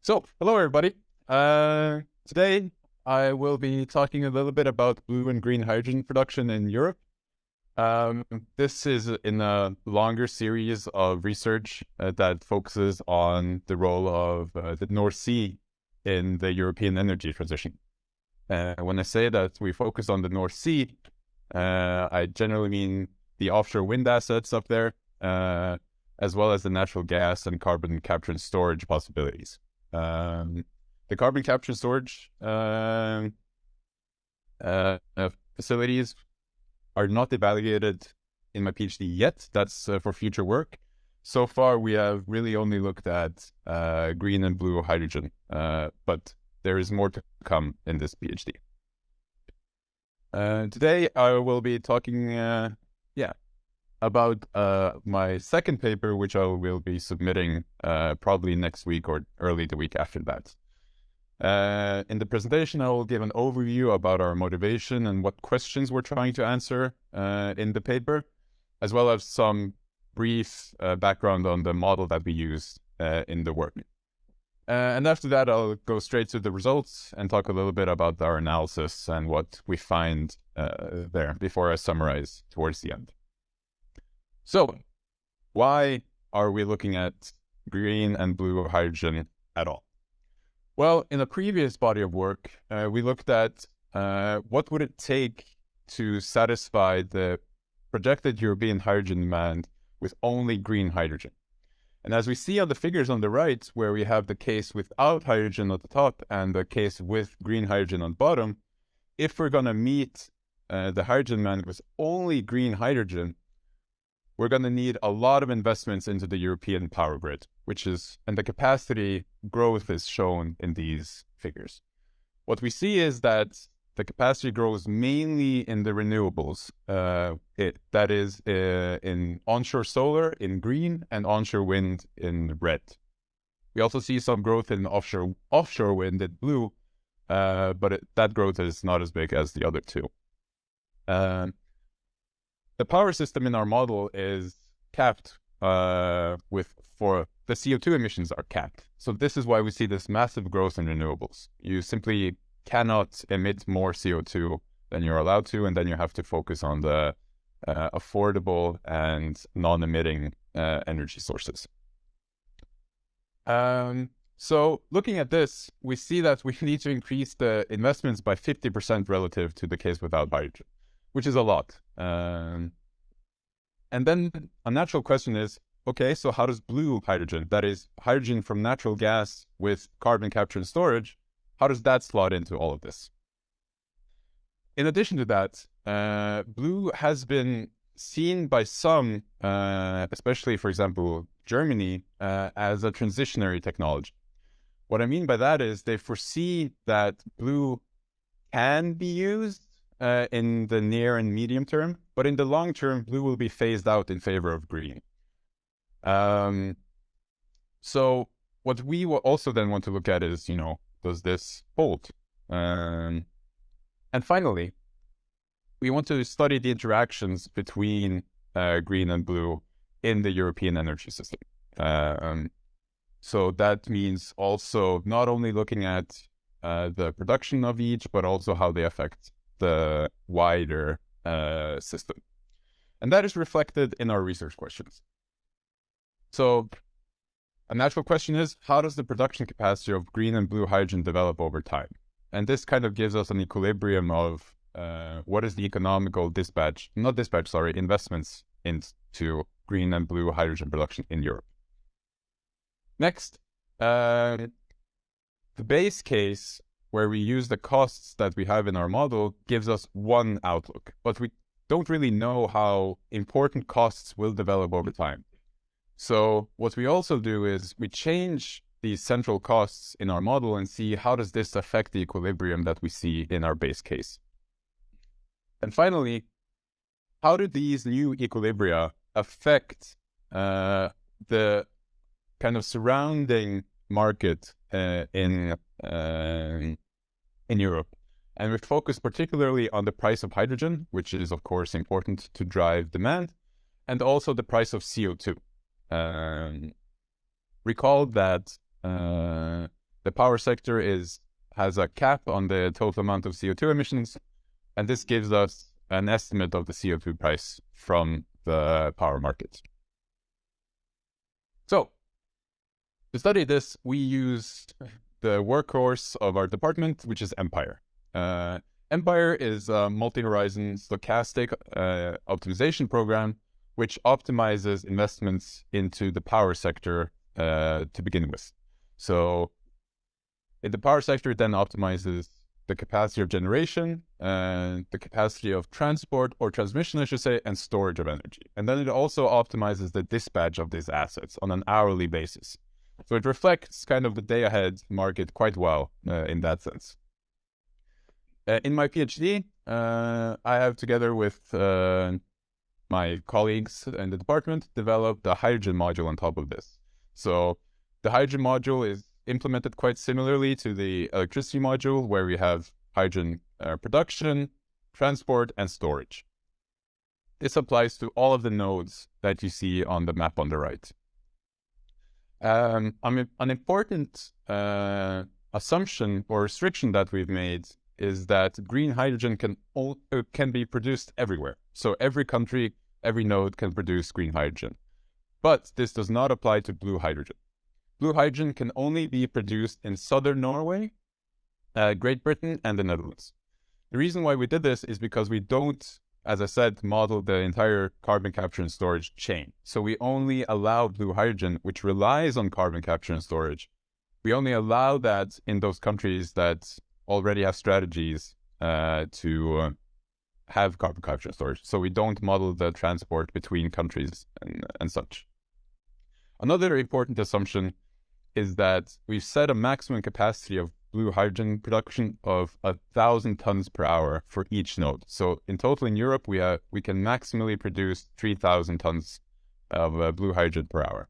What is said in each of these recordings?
So, hello everybody. Today I will be talking a little bit about blue and green hydrogen production in Europe. This is in a longer series of research that focuses on the role of the North Sea in the European energy transition. When I say that we focus on the North Sea, I generally mean the offshore wind assets up there, as well as the natural gas and carbon capture and storage possibilities. The carbon capture and storage facilities are not evaluated in my PhD yet. That's for future work. So far, we have really only looked at green and blue hydrogen, but there is more to come in this PhD. Today, I will be talking about my second paper, which I will be submitting probably next week or early the week after that. In the presentation, I will give an overview about our motivation and what questions we're trying to answer in the paper, as well as some brief background on the model that we use in the work. And after that, I'll go straight to the results and talk a little bit about our analysis and what we find there before I summarize towards the end. So, why are we looking at green and blue hydrogen at all? Well, in a previous body of work, we looked at what would it take to satisfy the projected European hydrogen demand with only green hydrogen. And as we see on the figures on the right, where we have the case without hydrogen at the top and the case with green hydrogen on the bottom, if we're going to meet the hydrogen demand with only green hydrogen, we're going to need a lot of investments into the European power grid, and the capacity growth is shown in these figures. What we see is that the capacity grows mainly in the renewables, that is in onshore solar in green and onshore wind in red. We also see some growth in offshore wind in blue, but that growth is not as big as the other two. The power system in our model is capped for the CO2 emissions are capped. So this is why we see this massive growth in renewables. You simply cannot emit more CO2 than you're allowed to, and then you have to focus on the affordable and non-emitting energy sources. So looking at this, we see that we need to increase the investments by 50% relative to the case without hydrogen, which is a lot. And then a natural question is, okay, so how does blue hydrogen, that is hydrogen from natural gas with carbon capture and storage, how does that slot into all of this? In addition to that, blue has been seen by some, especially, for example, Germany, as a transitionary technology. What I mean by that is they foresee that blue can be used in the near and medium term, but in the long term, blue will be phased out in favor of green. So what we will also then want to look at is, does this hold? And finally, we want to study the interactions between green and blue in the European energy system. So that means also not only looking at the production of each, but also how they affect the wider system. And that is reflected in our research questions. So a natural question is, how does the production capacity of green and blue hydrogen develop over time? And this kind of gives us an equilibrium of what is the economical investments into green and blue hydrogen production in Europe. Next, the base case where we use the costs that we have in our model gives us one outlook, but we don't really know how important costs will develop over time. So what we also do is we change these central costs in our model and see how does this affect the equilibrium that we see in our base case. And finally, how do these new equilibria affect the kind of surrounding market in Europe? And we focus particularly on the price of hydrogen, which is of course important to drive demand, and also the price of CO2. Recall that the the power sector has a cap on the total amount of CO2 emissions, and this gives us an estimate of the CO2 price from the power market. So, to study this, we used the workhorse of our department, which is Empire. Empire is a multi-horizon stochastic optimization program which optimizes investments into the power sector to begin with. So in the power sector, it then optimizes the capacity of generation, the capacity of transport or transmission, I should say, and storage of energy. And then it also optimizes the dispatch of these assets on an hourly basis. So it reflects kind of the day-ahead market quite well in that sense. In my PhD, I have, together with my colleagues in the department, developed a hydrogen module on top of this. So the hydrogen module is implemented quite similarly to the electricity module, where we have hydrogen production, transport, and storage. This applies to all of the nodes that you see on the map on the right. An important assumption or restriction that we've made is that green hydrogen can be produced everywhere. So every country, every node can produce green hydrogen. But this does not apply to blue hydrogen. Blue hydrogen can only be produced in southern Norway, Great Britain, and the Netherlands. The reason why we did this is because we don't, as I said, model the entire carbon capture and storage chain. So we only allow blue hydrogen, which relies on carbon capture and storage. We only allow that in those countries that already have strategies to have carbon capture and storage. So we don't model the transport between countries and such. Another important assumption is that we've set a maximum capacity of blue hydrogen production of 1,000 tons per hour for each node. So in total in Europe, we can maximally produce 3,000 tons of blue hydrogen per hour.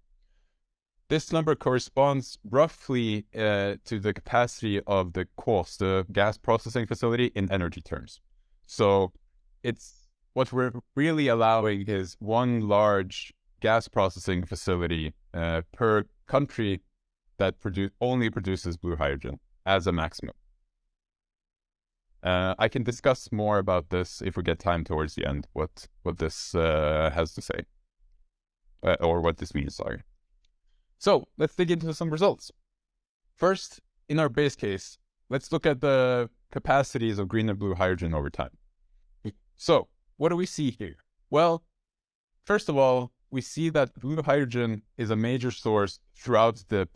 This number corresponds roughly to the capacity of the KOS, the gas processing facility, in energy terms. So it's what we're really allowing is one large gas processing facility per country that only produces blue hydrogen as a maximum. I can discuss more about this if we get time towards the end, what this has to say, or what this means, sorry. So let's dig into some results. First, in our base case, let's look at the capacities of green and blue hydrogen over time. So what do we see here? Well, first of all, we see that blue hydrogen is a major source throughout the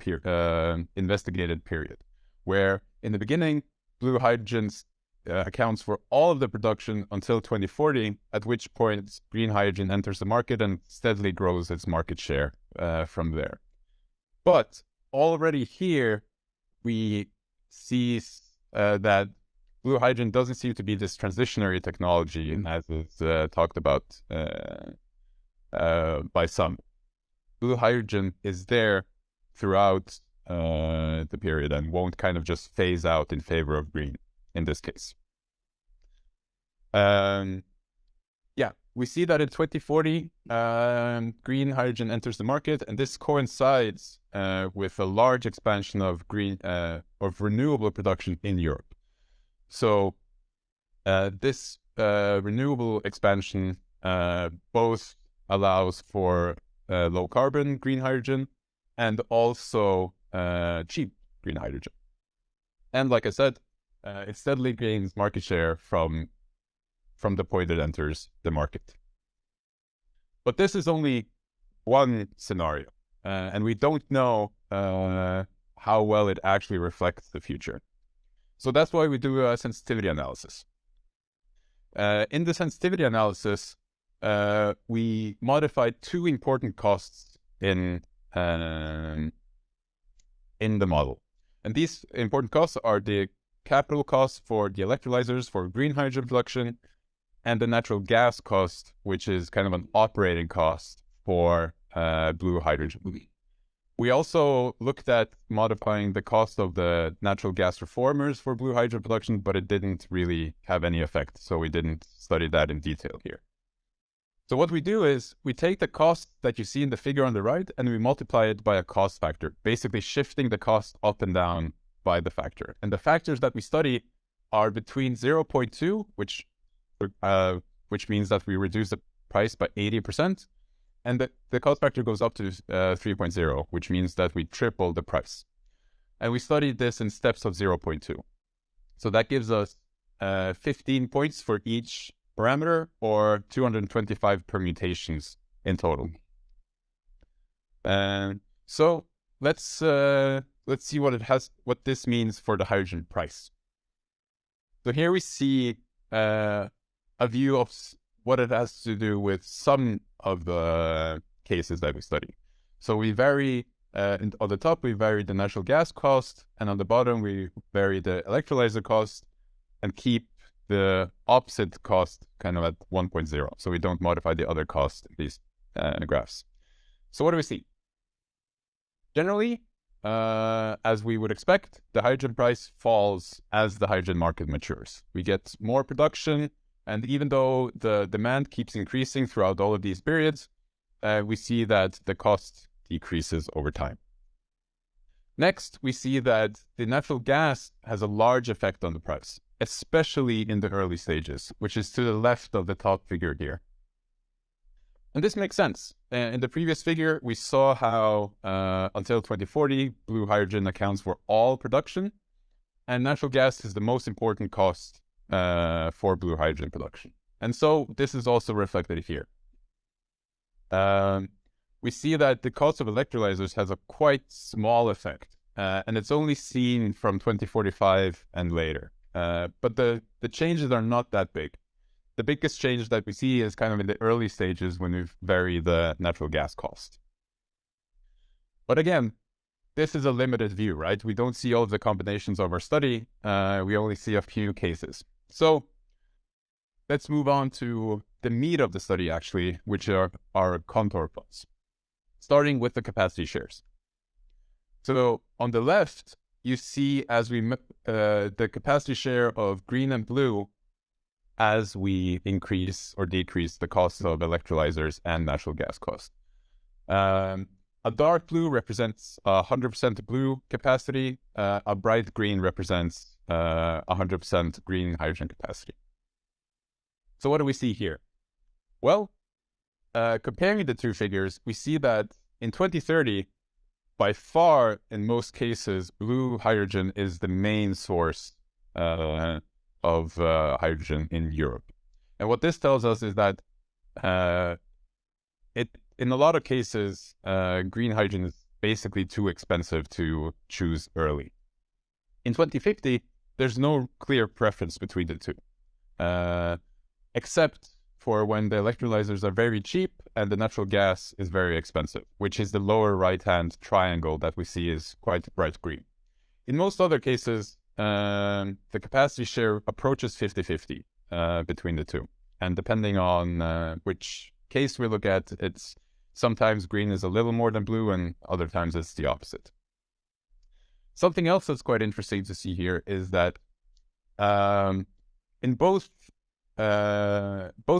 investigated period, where in the beginning, blue hydrogen accounts for all of the production until 2040, at which point green hydrogen enters the market and steadily grows its market share from there. But already here, we see that blue hydrogen doesn't seem to be this transitionary technology, as is talked about by some. Blue hydrogen is there throughout the period and won't kind of just phase out in favor of green in this case. We see that in 2040, green hydrogen enters the market, and this coincides with a large expansion of renewable production in Europe. So this renewable expansion both allows for low carbon green hydrogen and also cheap green hydrogen. And like I said, it steadily gains market share from the point it enters the market. But this is only one scenario, and we don't know how well it actually reflects the future. So that's why we do a sensitivity analysis. In the sensitivity analysis, we modified two important costs in the model. And these important costs are the capital costs for the electrolyzers for green hydrogen production, and the natural gas cost, which is kind of an operating cost for blue hydrogen. We also looked at modifying the cost of the natural gas reformers for blue hydrogen production, but it didn't really have any effect, so we didn't study that in detail here. So what we do is we take the cost that you see in the figure on the right and we multiply it by a cost factor, basically shifting the cost up and down by the factor. And the factors that we study are between 0.2, which means that we reduce the price by 80%, and the cost factor goes up to 3.0, which means that we triple the price. And we studied this in steps of 0.2. So that gives us 15 points for each parameter, or 225 permutations in total. So let's see what this means for the hydrogen price. So here we see a view of what it has to do with some of the cases that we study. So we vary, on the top we vary the natural gas cost, and on the bottom we vary the electrolyzer cost, and keep the opposite cost kind of at 1.0. So we don't modify the other cost in these graphs. So what do we see? Generally, as we would expect, the hydrogen price falls as the hydrogen market matures. We get more production, and even though the demand keeps increasing throughout all of these periods, we see that the cost decreases over time. Next, we see that the natural gas has a large effect on the price, especially in the early stages, which is to the left of the top figure here. And this makes sense. In the previous figure, we saw how until 2040, blue hydrogen accounts for all production, and natural gas is the most important cost for blue hydrogen production. And so this is also reflected here. We see that the cost of electrolyzers has a quite small effect, and it's only seen from 2045 and later. But the changes are not that big. The biggest change that we see is kind of in the early stages when we vary the natural gas cost. But again, this is a limited view, right? We don't see all of the combinations of our study. We only see a few cases. So let's move on to the meat of the study, actually, which are our contour plots, starting with the capacity shares. So on the left, you see as we the capacity share of green and blue as we increase or decrease the cost of electrolyzers and natural gas cost. A dark blue represents 100% blue capacity. A bright green represents 100% green hydrogen capacity. So what do we see here? Well, comparing the two figures, we see that in 2030, by far, in most cases, blue hydrogen is the main source of hydrogen in Europe. And what this tells us is that in a lot of cases, green hydrogen is basically too expensive to choose early. In 2050, there's no clear preference between the two, except for when the electrolyzers are very cheap and the natural gas is very expensive, which is the lower right-hand triangle that we see is quite bright green. In most other cases, the capacity share approaches 50-50 between the two. And depending on which case we look at, it's sometimes green is a little more than blue, and other times it's the opposite. Something else that's quite interesting to see here is that in both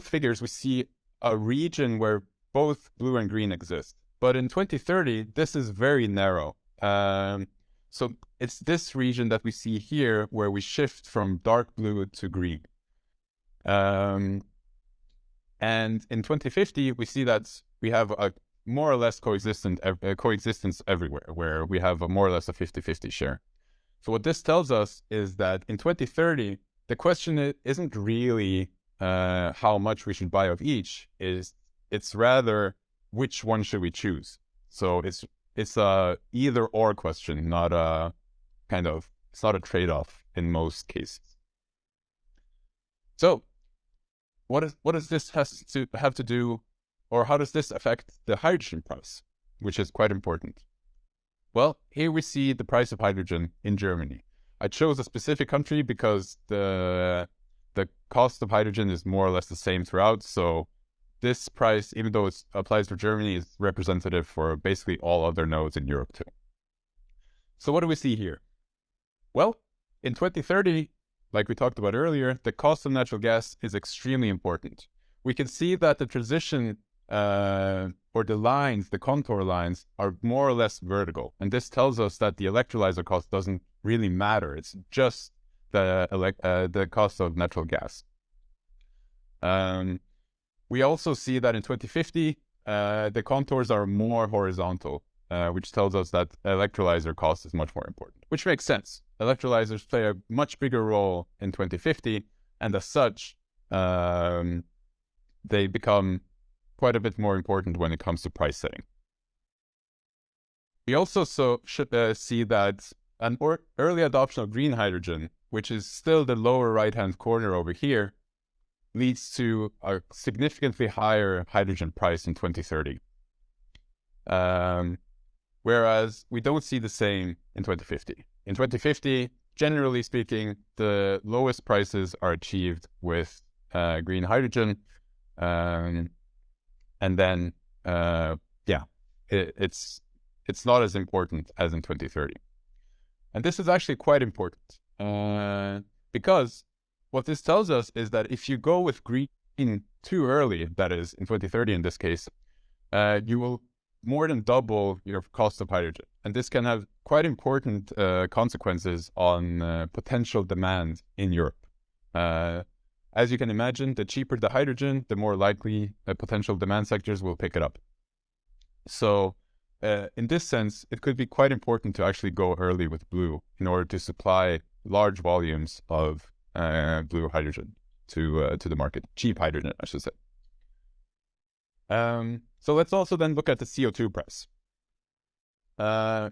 figures, we see a region where both blue and green exist. But in 2030, this is very narrow. So it's this region that we see here where we shift from dark blue to green. And in 2050, we see that we have a more or less coexistence everywhere, where we have a more or less a 50-50 share. So what this tells us is that in 2030, the question isn't really how much we should buy of each. It's rather which one should we choose. So it's a either or question, not a it's not a trade-off in most cases. So what does this have to do, or how does this affect the hydrogen price, which is quite important? Well, here we see the price of hydrogen in Germany. I chose a specific country because the cost of hydrogen is more or less the same throughout. So this price, even though it applies for Germany, is representative for basically all other nodes in Europe too. So what do we see here? Well, in 2030, like we talked about earlier, the cost of natural gas is extremely important. We can see that the transition or the lines, the contour lines, are more or less vertical. And this tells us that the electrolyzer cost doesn't really matter. It's just the cost of natural gas. We also see that in 2050, the contours are more horizontal, which tells us that electrolyzer cost is much more important, which makes sense. Electrolyzers play a much bigger role in 2050, and as such, they become quite a bit more important when it comes to price setting. We also should see that an early adoption of green hydrogen, which is still the lower right-hand corner over here, leads to a significantly higher hydrogen price in 2030. Whereas we don't see the same in 2050. In 2050, generally speaking, the lowest prices are achieved with green hydrogen. And then, it's not as important as in 2030. And this is actually quite important because what this tells us is that if you go with green too early, that is in 2030 in this case, you will more than double your cost of hydrogen. And this can have quite important consequences on potential demand in Europe. As you can imagine, the cheaper the hydrogen, the more likely potential demand sectors will pick it up. So in this sense, it could be quite important to actually go early with blue in order to supply large volumes of blue hydrogen to the market, cheap hydrogen, I should say. So let's also then look at the CO2 price.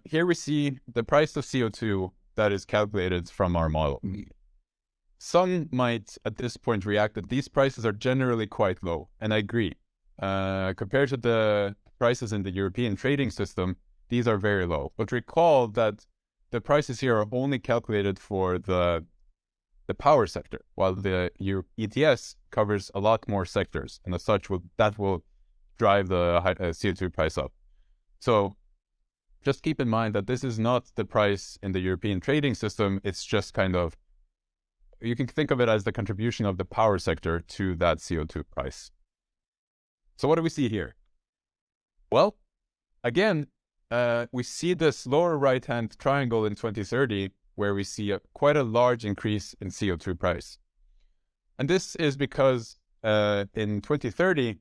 Here we see the price of CO2 that is calculated from our model. Some might at this point react that these prices are generally quite low, and I agree. Compared to the prices in the European trading system, these are very low. But recall that the prices here are only calculated for the power sector, while the ETS covers a lot more sectors, and as such, that will drive the CO2 price up. So just keep in mind that this is not the price in the European trading system. It's just kind of, you can think of it as the contribution of the power sector to that CO2 price. So what do we see here? Well, again, we see this lower right-hand triangle in 2030, where we see quite a large increase in CO2 price. And this is because in 2030,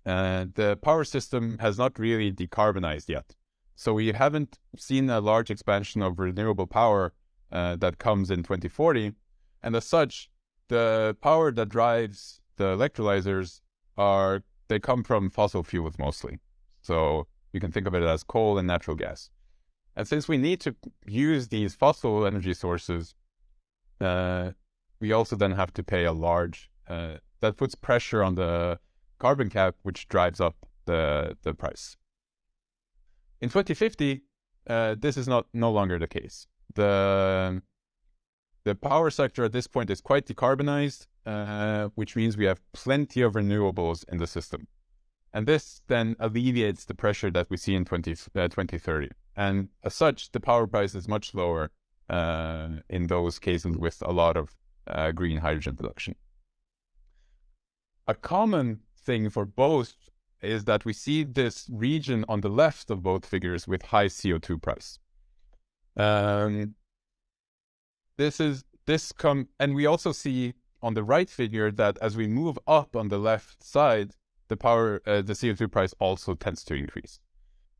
the power system has not really decarbonized yet. So we haven't seen a large expansion of renewable power that comes in 2040. And as such, the power that drives the electrolyzers they come from fossil fuels mostly. So you can think of it as coal and natural gas. And since we need to use these fossil energy sources, we also then have to pay a large, that puts pressure on the carbon cap, which drives up the price. In 2050, this is no longer the case. The power sector at this point is quite decarbonized, which means we have plenty of renewables in the system. And this then alleviates the pressure that we see in 2030. And as such, the power price is much lower in those cases with a lot of green hydrogen production. A common thing for both is that we see this region on the left of both figures with high CO2 price. And we also see on the right figure that as we move up on the left side, the CO2 price also tends to increase.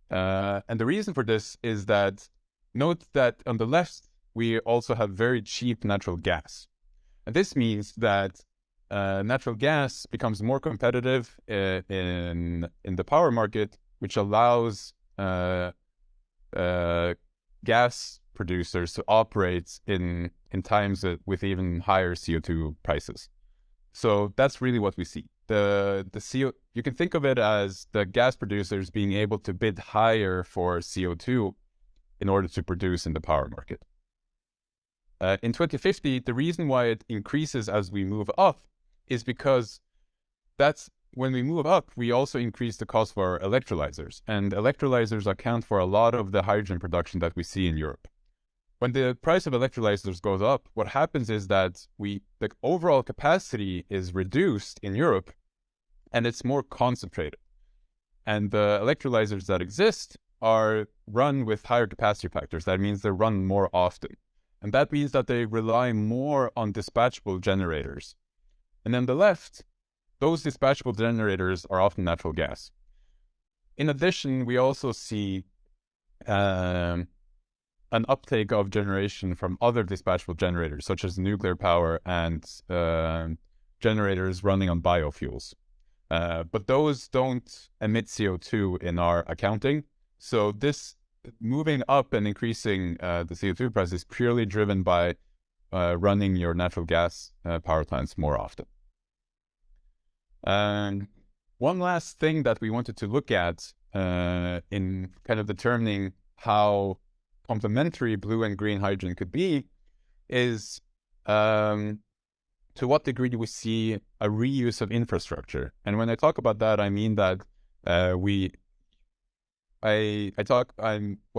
And the reason for this is that, note that on the left, we also have very cheap natural gas. And this means that natural gas becomes more competitive in the power market, which allows gas producers to operate in times with even higher CO2 prices. So that's really what we see. You can think of it as the gas producers being able to bid higher for CO2 in order to produce in the power market. In 2050, the reason why it increases as we move up is because when we move up, we also increase the cost for our electrolyzers, and electrolyzers account for a lot of the hydrogen production that we see in Europe. When the price of electrolyzers goes up, what happens is that the overall capacity is reduced in Europe, and it's more concentrated. And the electrolyzers that exist are run with higher capacity factors. That means they run more often. And that means that they rely more on dispatchable generators. And on the left, those dispatchable generators are often natural gas. In addition, we also see an uptake of generation from other dispatchable generators, such as nuclear power and generators running on biofuels. But those don't emit CO2 in our accounting. So this moving up and increasing the CO2 price is purely driven by running your natural gas power plants more often. One last thing that we wanted to look at in kind of determining how complementary blue and green hydrogen could be is to what degree do we see a reuse of infrastructure? And when I talk about that, I mean that what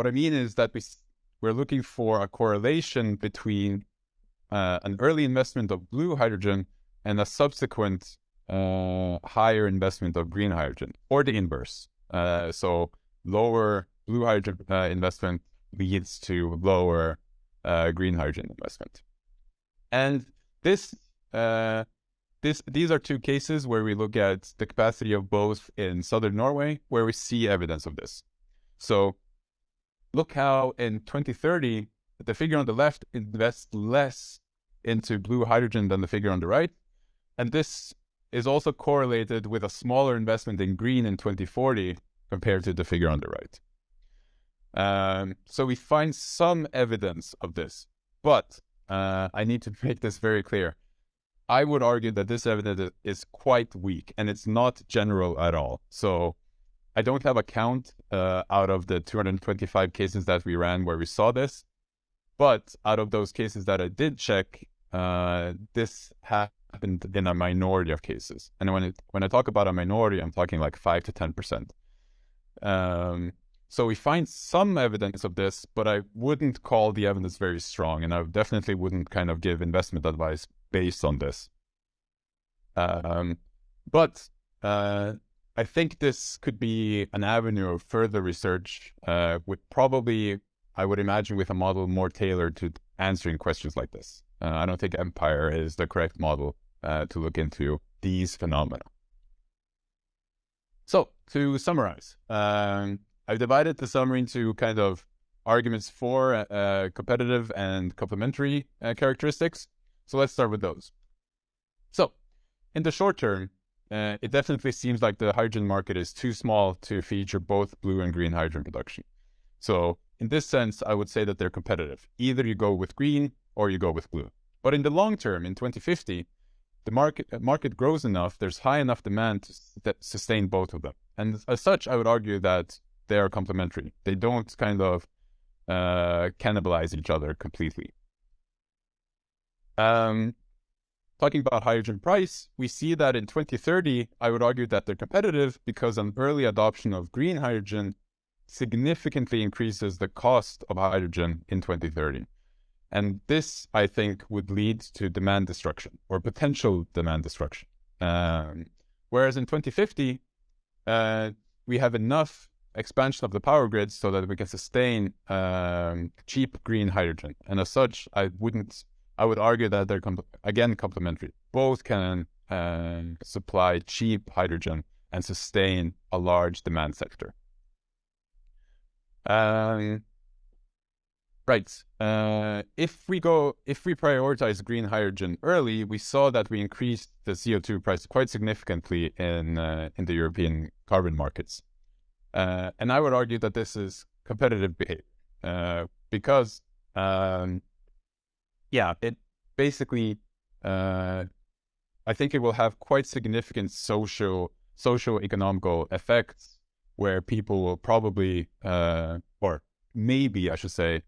I mean is that we're looking for a correlation between an early investment of blue hydrogen and a subsequent higher investment of green hydrogen, or the inverse. So lower blue hydrogen investment leads to lower green hydrogen investment. And these are two cases where we look at the capacity of both in southern Norway, where we see evidence of this. So look how in 2030, the figure on the left invests less into blue hydrogen than the figure on the right. And this is also correlated with a smaller investment in green in 2040 compared to the figure on the right. So we find some evidence of this, but I need to make this very clear. I would argue that this evidence is quite weak and it's not general at all. So I don't have a count out of the 225 cases that we ran where we saw this, but out of those cases that I did check, this happened in a minority of cases. And when I talk about a minority, I'm talking like 5 to 10%. So we find some evidence of this, but I wouldn't call the evidence very strong, and I definitely wouldn't kind of give investment advice based on this. But I think this could be an avenue of further research, with probably, I would imagine, with a model more tailored to answering questions like this. I don't think Empire is the correct model to look into these phenomena. So to summarize, I've divided the summary into kind of arguments for competitive and complementary characteristics. So let's start with those. So in the short term, it definitely seems like the hydrogen market is too small to feature both blue and green hydrogen production. So in this sense, I would say that they're competitive. Either you go with green or you go with blue. But in the long term, in 2050, the market grows enough, there's high enough demand to sustain both of them. And as such, I would argue that they are complementary. They don't kind of cannibalize each other completely. Talking about hydrogen price, we see that in 2030, I would argue that they're competitive because an early adoption of green hydrogen significantly increases the cost of hydrogen in 2030. And this, I think, would lead to demand destruction or potential demand destruction. Whereas in 2050, we have enough expansion of the power grid so that we can sustain cheap green hydrogen. And as such, I would argue that they're, again, complementary. Both can supply cheap hydrogen and sustain a large demand sector. Right. If we prioritize green hydrogen early, we saw that we increased the CO2 price quite significantly in the European carbon markets. And I would argue that this is competitive behavior because, it basically, I think it will have quite significant socio-economical effects where people will probably, or maybe I should say,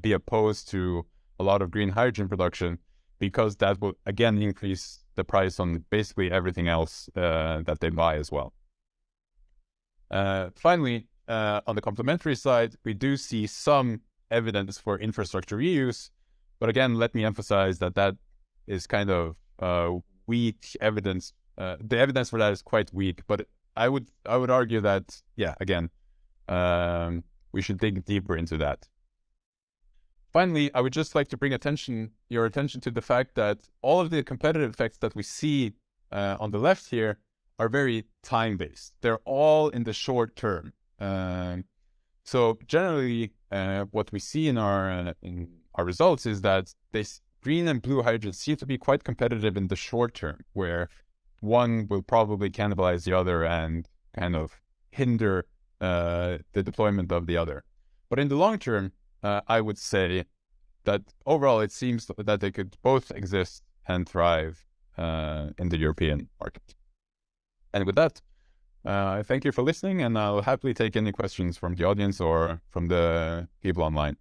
be opposed to a lot of green hydrogen production because that will again increase the price on basically everything else that they buy as well. Finally, on the complementary side, we do see some evidence for infrastructure reuse, but again, let me emphasize that that is kind of weak evidence. The evidence for that is quite weak, but I would argue that, again, we should dig deeper into that. Finally, I would just like to bring your attention to the fact that all of the competitive effects that we see on the left here are very time-based. They're all in the short term. So generally, what we see in our results is that this green and blue hydrogen seem to be quite competitive in the short term, where one will probably cannibalize the other and kind of hinder the deployment of the other. But in the long term, I would say that overall it seems that they could both exist and thrive in the European market. And with that, I thank you for listening, and I'll happily take any questions from the audience or from the people online.